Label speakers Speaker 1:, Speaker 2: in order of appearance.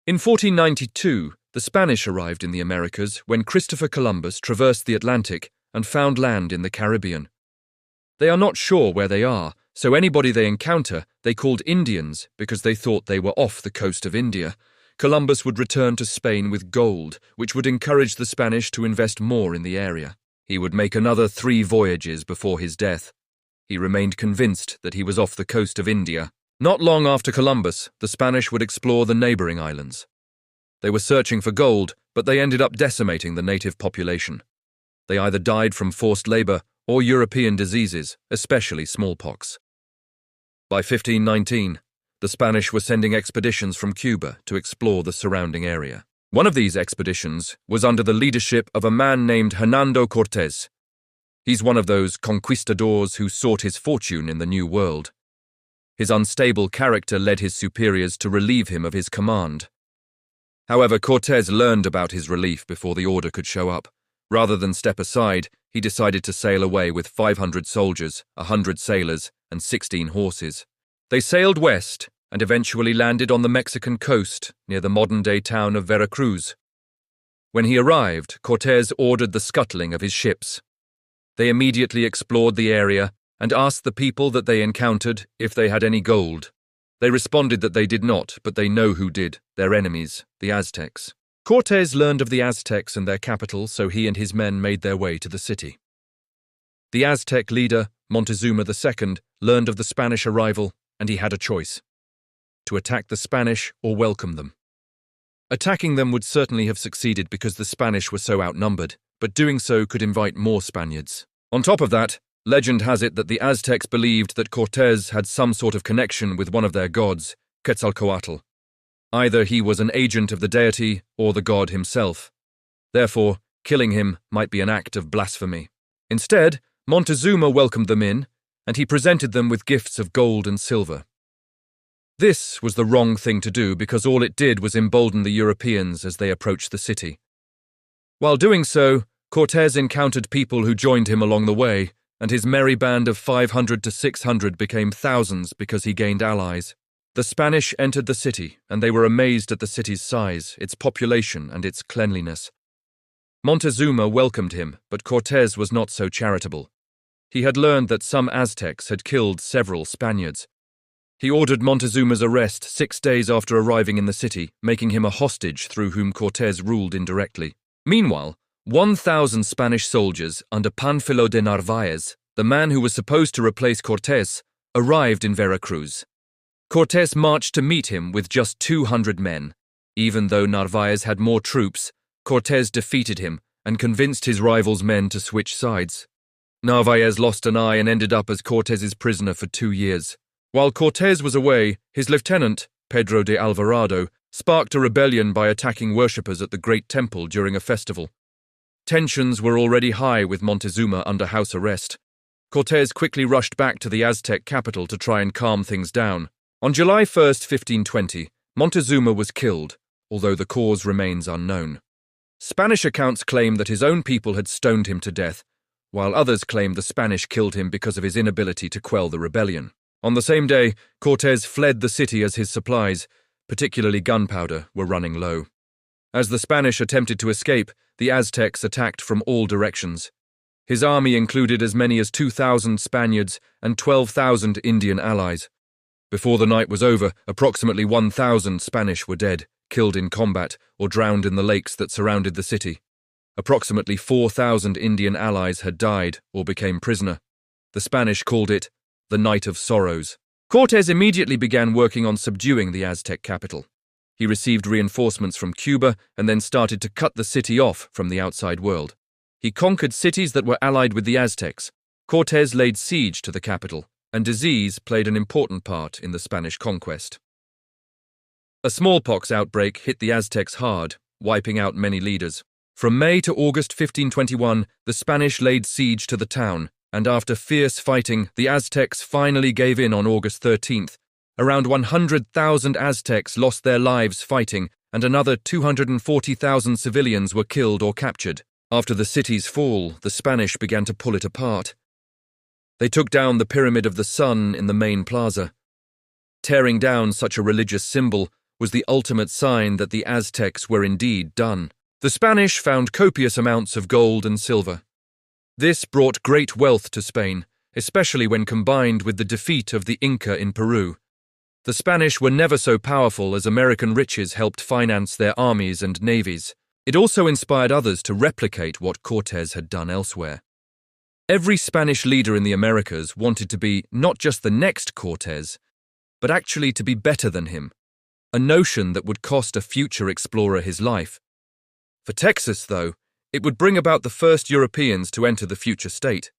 Speaker 1: In 1492, the Spanish arrived in the Americas when Christopher Columbus traversed the Atlantic and found land in the Caribbean. They are not sure where they are, so anybody they encounter they called Indians because they thought they were off the coast of India. Columbus would return to Spain with gold, which would encourage the Spanish to invest more in the area. He would make another 3 voyages before his death. He remained convinced that he was off the coast of India. Not long after Columbus, the Spanish would explore the neighboring islands. They were searching for gold, but they ended up decimating the native population. They either died from forced labor or European diseases, especially smallpox. By 1519, the Spanish were sending expeditions from Cuba to explore the surrounding area. One of these expeditions was under the leadership of a man named Hernán Cortés. He's one of those conquistadors who sought his fortune in the New World. His unstable character led his superiors to relieve him of his command. However, Cortés learned about his relief before the order could show up. Rather than step aside, he decided to sail away with 500 soldiers, 100 sailors, and 16 horses. They sailed west and eventually landed on the Mexican coast near the modern-day town of Veracruz. When he arrived, Cortés ordered the scuttling of his ships. They immediately explored the area and asked the people that they encountered if they had any gold. They responded that they did not, but they know who did, their enemies, the Aztecs. Cortés learned of the Aztecs and their capital, so he and his men made their way to the city. The Aztec leader, Montezuma II, learned of the Spanish arrival, and he had a choice: to attack the Spanish or welcome them. Attacking them would certainly have succeeded because the Spanish were so outnumbered, but doing so could invite more Spaniards. On top of that, legend has it that the Aztecs believed that Cortés had some sort of connection with one of their gods, Quetzalcoatl. Either he was an agent of the deity or the god himself. Therefore, killing him might be an act of blasphemy. Instead, Montezuma welcomed them in, and he presented them with gifts of gold and silver. This was the wrong thing to do because all it did was embolden the Europeans as they approached the city. While doing so, Cortés encountered people who joined him along the way, and his merry band of 500 to 600 became thousands because he gained allies. The Spanish entered the city, and they were amazed at the city's size, its population, and its cleanliness. Montezuma welcomed him, but Cortés was not so charitable. He had learned that some Aztecs had killed several Spaniards. He ordered Montezuma's arrest 6 days after arriving in the city, making him a hostage through whom Cortés ruled indirectly. Meanwhile, 1,000 Spanish soldiers under Pánfilo de Narváez, the man who was supposed to replace Cortés, arrived in Veracruz. Cortés marched to meet him with just 200 men. Even though Narváez had more troops, Cortés defeated him and convinced his rival's men to switch sides. Narváez lost an eye and ended up as Cortés's prisoner for 2 years. While Cortés was away, his lieutenant, Pedro de Alvarado, sparked a rebellion by attacking worshippers at the Great Temple during a festival. Tensions were already high with Montezuma under house arrest. Cortés quickly rushed back to the Aztec capital to try and calm things down. On July 1st, 1520, Montezuma was killed, although the cause remains unknown. Spanish accounts claim that his own people had stoned him to death, while others claim the Spanish killed him because of his inability to quell the rebellion. On the same day, Cortés fled the city as his supplies, particularly gunpowder, were running low. As the Spanish attempted to escape, the Aztecs attacked from all directions. His army included as many as 2,000 Spaniards and 12,000 Indian allies. Before the night was over, approximately 1,000 Spanish were dead, killed in combat, or drowned in the lakes that surrounded the city. Approximately 4,000 Indian allies had died or became prisoner. The Spanish called it the Night of Sorrows. Cortés immediately began working on subduing the Aztec capital. He received reinforcements from Cuba and then started to cut the city off from the outside world. He conquered cities that were allied with the Aztecs. Cortés laid siege to the capital, and disease played an important part in the Spanish conquest. A smallpox outbreak hit the Aztecs hard, wiping out many leaders. From May to August 1521, the Spanish laid siege to the town, and after fierce fighting, the Aztecs finally gave in on August 13th. Around 100,000 Aztecs lost their lives fighting, and another 240,000 civilians were killed or captured. After the city's fall, the Spanish began to pull it apart. They took down the Pyramid of the Sun in the main plaza. Tearing down such a religious symbol was the ultimate sign that the Aztecs were indeed done. The Spanish found copious amounts of gold and silver. This brought great wealth to Spain, especially when combined with the defeat of the Inca in Peru. The Spanish were never so powerful as American riches helped finance their armies and navies. It also inspired others to replicate what Cortés had done elsewhere. Every Spanish leader in the Americas wanted to be not just the next Cortés, but actually to be better than him, a notion that would cost a future explorer his life. For Texas, though, it would bring about the first Europeans to enter the future state.